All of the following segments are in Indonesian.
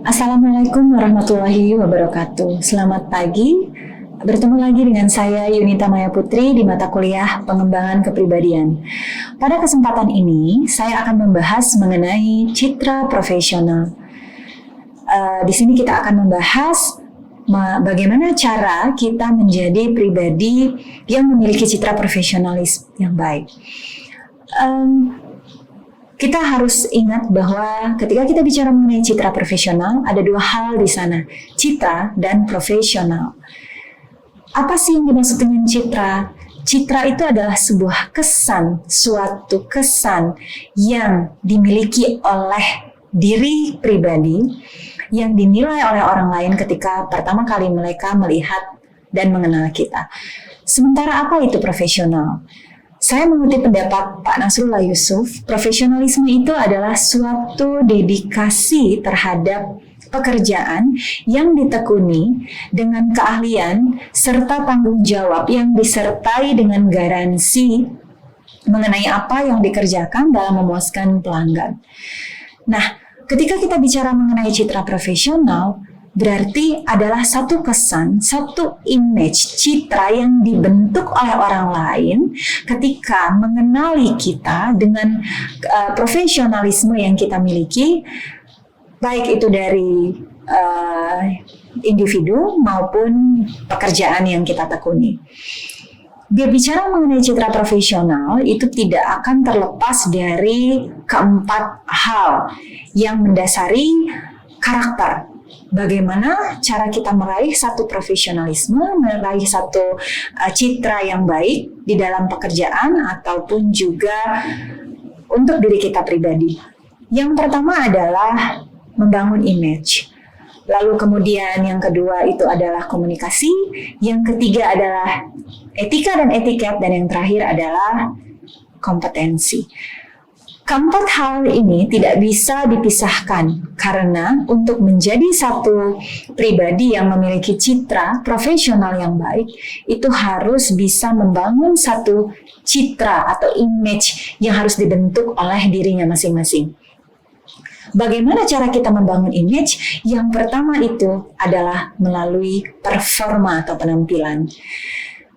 Assalamualaikum warahmatullahi wabarakatuh. Selamat pagi. Bertemu lagi dengan saya Yunita Maya Putri di mata kuliah Pengembangan Kepribadian. Pada kesempatan ini, saya akan membahas mengenai citra profesional. Di sini kita akan membahas bagaimana cara kita menjadi pribadi yang memiliki citra profesionalis yang baik. Kita harus ingat bahwa ketika kita bicara mengenai citra profesional, ada dua hal di sana, citra dan profesional. Apa sih yang dimaksud dengan citra? Citra itu adalah sebuah kesan, suatu kesan yang dimiliki oleh diri pribadi, yang dinilai oleh orang lain ketika pertama kali mereka melihat dan mengenal kita. Sementara apa itu profesional? Saya mengutip pendapat Pak Nasrullah Yusuf, profesionalisme itu adalah suatu dedikasi terhadap pekerjaan yang ditekuni dengan keahlian serta tanggung jawab yang disertai dengan garansi mengenai apa yang dikerjakan dalam memuaskan pelanggan. Nah, ketika kita bicara mengenai citra profesional, berarti adalah satu kesan, satu image, citra yang dibentuk oleh orang lain ketika mengenali kita dengan profesionalisme yang kita miliki, baik itu dari individu maupun pekerjaan yang kita tekuni. Berbicara mengenai citra profesional itu tidak akan terlepas dari keempat hal yang mendasari karakter. Bagaimana cara kita meraih satu profesionalisme, meraih satu citra yang baik di dalam pekerjaan ataupun juga untuk diri kita pribadi. Yang pertama adalah membangun image. Lalu kemudian yang kedua itu adalah komunikasi, yang ketiga adalah etika dan etiket, dan yang terakhir adalah kompetensi. Keempat hal ini tidak bisa dipisahkan karena untuk menjadi satu pribadi yang memiliki citra profesional yang baik itu harus bisa membangun satu citra atau image yang harus dibentuk oleh dirinya masing-masing. Bagaimana cara kita membangun image? Yang pertama itu adalah melalui performa atau penampilan.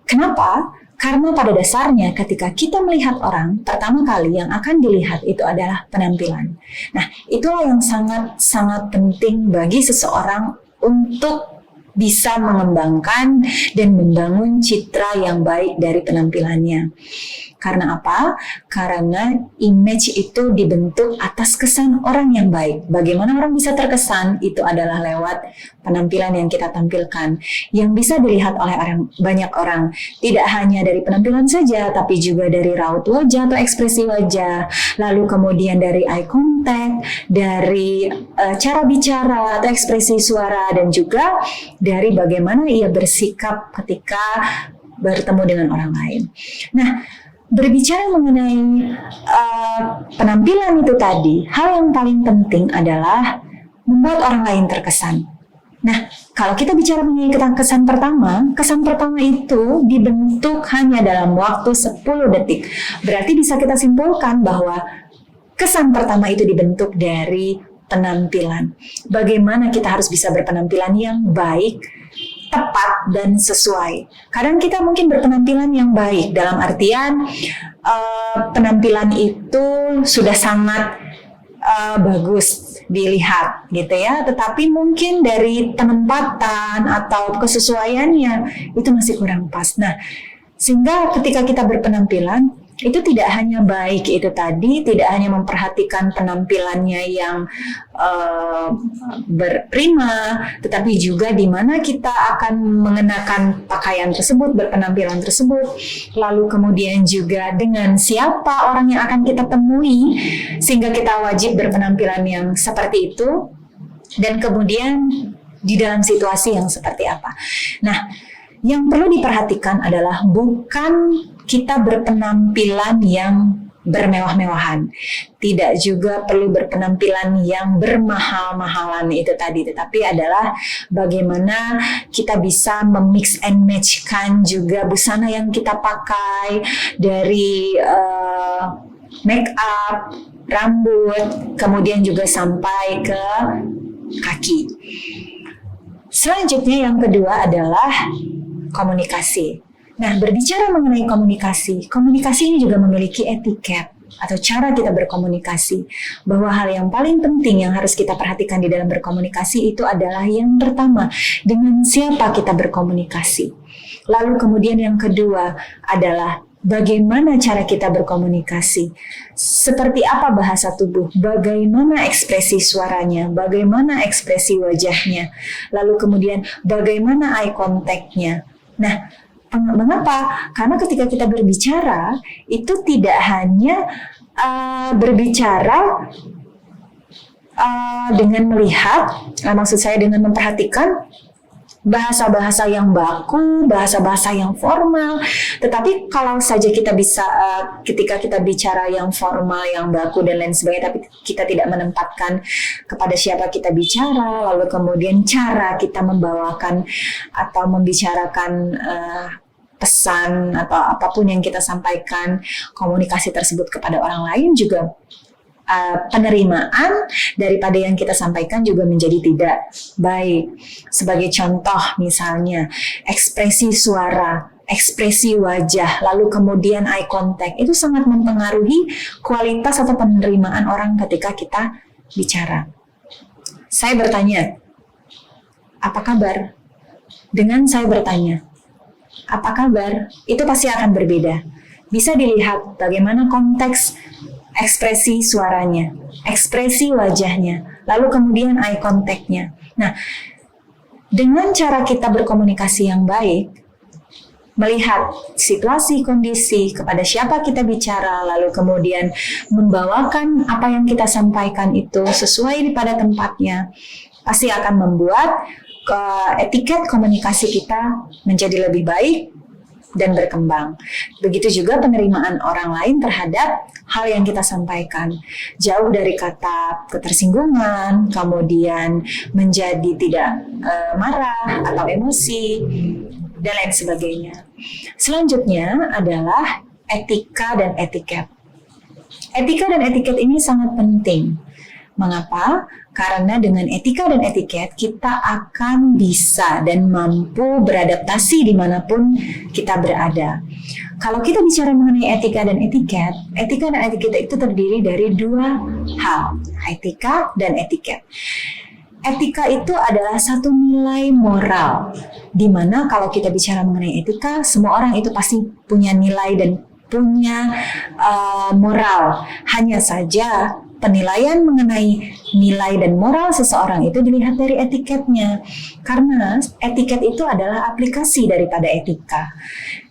Kenapa? Karena pada dasarnya ketika kita melihat orang, pertama kali yang akan dilihat itu adalah penampilan. Nah, itulah yang sangat-sangat penting bagi seseorang untuk bisa mengembangkan dan membangun citra yang baik dari penampilannya. Karena apa? Karena image itu dibentuk atas kesan orang yang baik. Bagaimana orang bisa terkesan? Itu adalah lewat penampilan yang kita tampilkan, yang bisa dilihat oleh banyak orang. Tidak hanya dari penampilan saja, tapi juga dari raut wajah atau ekspresi wajah, lalu kemudian dari eye contact, dari cara bicara atau ekspresi suara, dan juga dari bagaimana ia bersikap ketika bertemu dengan orang lain. Nah, berbicara mengenai penampilan itu tadi, hal yang paling penting adalah membuat orang lain terkesan. Nah, kalau kita bicara mengenai kesan pertama itu dibentuk hanya dalam waktu 10 detik. Berarti bisa kita simpulkan bahwa kesan pertama itu dibentuk dari penampilan. Bagaimana kita harus bisa berpenampilan yang baik, tepat, dan sesuai. Kadang kita mungkin berpenampilan yang baik dalam artian penampilan itu sudah sangat bagus dilihat gitu ya, tetapi mungkin dari penempatan atau kesesuaiannya itu masih kurang pas. Nah, sehingga ketika kita berpenampilan itu tidak hanya baik itu tadi, tidak hanya memperhatikan penampilannya yang berprima, tetapi juga di mana kita akan mengenakan pakaian tersebut, berpenampilan tersebut, lalu kemudian juga dengan siapa orang yang akan kita temui, sehingga kita wajib berpenampilan yang seperti itu, dan kemudian di dalam situasi yang seperti apa. Nah, yang perlu diperhatikan adalah bukan kita berpenampilan yang bermewah-mewahan, tidak juga perlu berpenampilan yang bermahal-mahalan itu tadi, tetapi adalah bagaimana kita bisa memix and match-kan juga busana yang kita pakai, dari make up, rambut, kemudian juga sampai ke kaki. Selanjutnya yang kedua adalah komunikasi. Nah, berbicara mengenai komunikasi, komunikasi ini juga memiliki etiket atau cara kita berkomunikasi. Bahwa hal yang paling penting yang harus kita perhatikan di dalam berkomunikasi itu adalah yang pertama, dengan siapa kita berkomunikasi. Lalu kemudian yang kedua adalah bagaimana cara kita berkomunikasi, seperti apa bahasa tubuh, bagaimana ekspresi suaranya, bagaimana ekspresi wajahnya, lalu kemudian bagaimana eye contact-nya. Nah, mengapa? Karena ketika kita berbicara, itu tidak hanya berbicara dengan melihat, maksud saya dengan memperhatikan bahasa-bahasa yang baku, bahasa-bahasa yang formal. Tetapi kalau saja kita bisa ketika kita bicara yang formal, yang baku dan lain sebagainya, tapi kita tidak menempatkan kepada siapa kita bicara, lalu kemudian cara kita membawakan atau membicarakan pesan atau apapun yang kita sampaikan, komunikasi tersebut kepada orang lain juga penerimaan daripada yang kita sampaikan juga menjadi tidak baik. Sebagai contoh misalnya ekspresi suara, ekspresi wajah, lalu kemudian eye contact itu sangat mempengaruhi kualitas atau penerimaan orang ketika kita bicara. Saya bertanya, apa kabar? Dengan saya bertanya, apa kabar? Itu pasti akan berbeda. Bisa dilihat bagaimana konteks ekspresi suaranya, ekspresi wajahnya, lalu kemudian eye contact-nya. Nah, dengan cara kita berkomunikasi yang baik, melihat situasi, kondisi, kepada siapa kita bicara, lalu kemudian membawakan apa yang kita sampaikan itu sesuai pada tempatnya, pasti akan membuat etiket komunikasi kita menjadi lebih baik dan berkembang. Begitu juga penerimaan orang lain terhadap hal yang kita sampaikan. Jauh dari kata ketersinggungan, kemudian menjadi tidak marah atau emosi, dan lain sebagainya. Selanjutnya adalah etika dan etiket. Etika dan etiket ini sangat penting. Mengapa? Karena dengan etika dan etiket kita akan bisa dan mampu beradaptasi dimanapun kita berada. Kalau kita bicara mengenai etika dan etiket itu terdiri dari dua hal, etika dan etiket. Etika itu adalah satu nilai moral, di mana kalau kita bicara mengenai etika, semua orang itu pasti punya nilai dan punya moral. Hanya saja penilaian mengenai nilai dan moral seseorang itu dilihat dari etiketnya. Karena etiket itu adalah aplikasi daripada etika.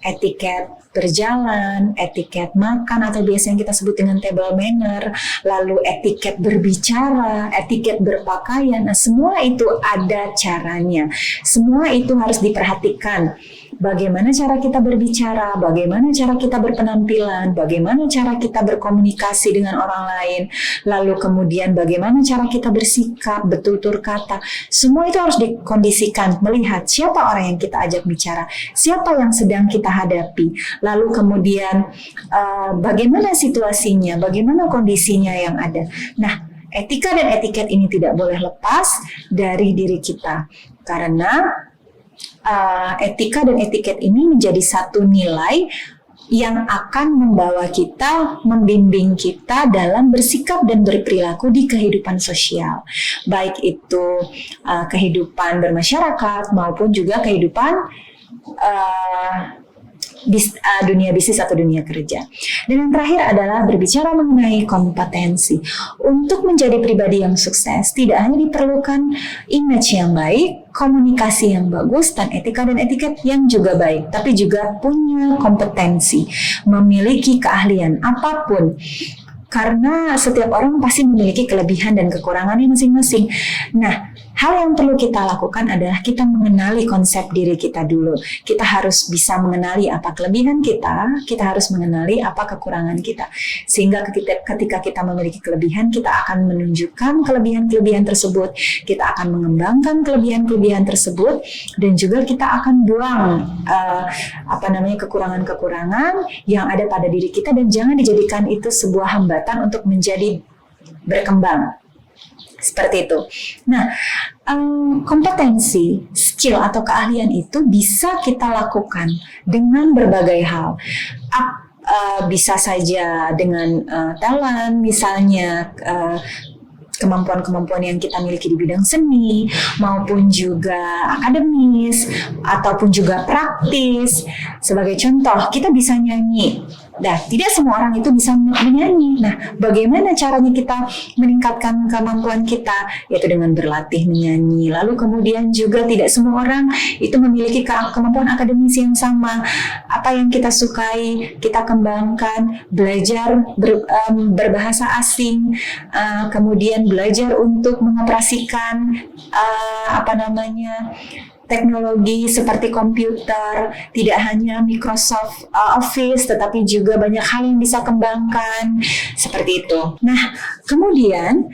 Etiket berjalan, etiket makan atau biasa yang kita sebut dengan table manner, lalu etiket berbicara, etiket berpakaian. Nah, semua itu ada caranya. Semua itu harus diperhatikan. Bagaimana cara kita berbicara, bagaimana cara kita berpenampilan, bagaimana cara kita berkomunikasi dengan orang lain, lalu kemudian bagaimana cara kita bersikap, bertutur kata. Semua itu harus dikondisikan, melihat siapa orang yang kita ajak bicara, siapa yang sedang kita hadapi, lalu kemudian bagaimana situasinya, bagaimana kondisinya yang ada. Nah, etika dan etiket ini tidak boleh lepas dari diri kita, karena etika dan etiket ini menjadi satu nilai yang akan membawa kita, membimbing kita dalam bersikap dan berperilaku di kehidupan sosial. Baik itu kehidupan bermasyarakat maupun juga kehidupan dunia bisnis atau dunia kerja. Dan yang terakhir adalah berbicara mengenai kompetensi. Untuk menjadi pribadi yang sukses, tidak hanya diperlukan image yang baik, komunikasi yang bagus, dan etika dan etiket yang juga baik, tapi juga punya kompetensi, memiliki keahlian apapun. Karena setiap orang pasti memiliki kelebihan dan kekurangannya masing-masing. Nah, hal yang perlu kita lakukan adalah kita mengenali konsep diri kita dulu. Kita harus bisa mengenali apa kelebihan kita harus mengenali apa kekurangan kita. Sehingga ketika kita memiliki kelebihan, kita akan menunjukkan kelebihan-kelebihan tersebut. Kita akan mengembangkan kelebihan-kelebihan tersebut, dan juga kita akan buang kekurangan-kekurangan yang ada pada diri kita, dan jangan dijadikan itu sebuah hambatan untuk menjadi berkembang. Seperti itu. Nah, kompetensi, skill atau keahlian itu bisa kita lakukan dengan berbagai hal. Bisa saja dengan talent, misalnya kemampuan-kemampuan yang kita miliki di bidang seni, maupun juga akademis, ataupun juga praktis. Sebagai contoh, kita bisa nyanyi. Nah, tidak semua orang itu bisa menyanyi. Nah, bagaimana caranya kita meningkatkan kemampuan kita? Yaitu dengan berlatih menyanyi. Lalu kemudian juga tidak semua orang itu memiliki kemampuan akademis yang sama. Apa yang kita sukai, kita kembangkan. Belajar berbahasa asing, kemudian belajar untuk mengoperasikan teknologi seperti komputer, tidak hanya Microsoft Office, tetapi juga banyak hal yang bisa kembangkan, seperti itu. Nah, kemudian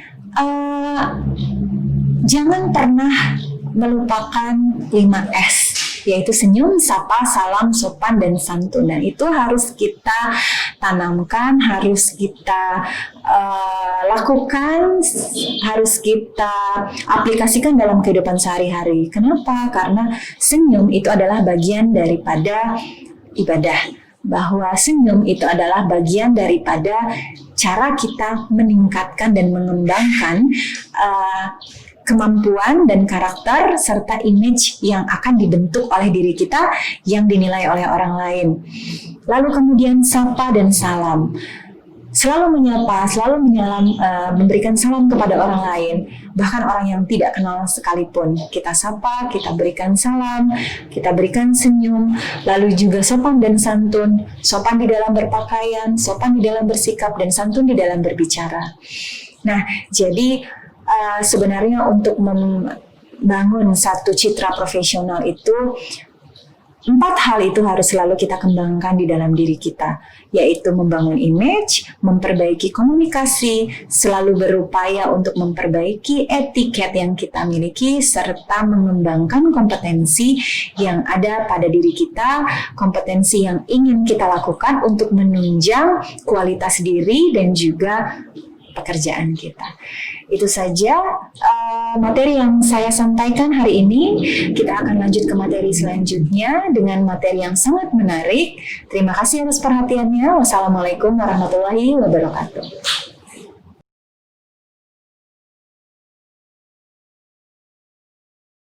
jangan pernah melupakan 5S, yaitu senyum, sapa, salam, sopan, dan santun. Dan itu harus kita tanamkan, harus kita lakukan, harus kita aplikasikan dalam kehidupan sehari-hari. Kenapa? Karena senyum itu adalah bagian daripada ibadah. Bahwa senyum itu adalah bagian daripada cara kita meningkatkan dan mengembangkan kemampuan dan karakter serta image yang akan dibentuk oleh diri kita yang dinilai oleh orang lain. Lalu kemudian sapa dan salam. Selalu menyapa, selalu memberikan salam kepada orang lain, bahkan orang yang tidak kenal sekalipun. Kita sapa, kita berikan salam, kita berikan senyum, lalu juga sopan dan santun. Sopan di dalam berpakaian, sopan di dalam bersikap, dan santun di dalam berbicara. Nah, jadi sebenarnya untuk membangun satu citra profesional itu 4 hal itu harus selalu kita kembangkan di dalam diri kita, yaitu membangun image, memperbaiki komunikasi, selalu berupaya untuk memperbaiki etiket yang kita miliki, serta mengembangkan kompetensi yang ada pada diri kita, kompetensi yang ingin kita lakukan untuk menunjang kualitas diri dan juga pekerjaan kita. Itu saja materi yang saya sampaikan hari ini. Kita akan lanjut ke materi selanjutnya dengan materi yang sangat menarik. Terima kasih atas perhatiannya. Wassalamualaikum warahmatullahi wabarakatuh.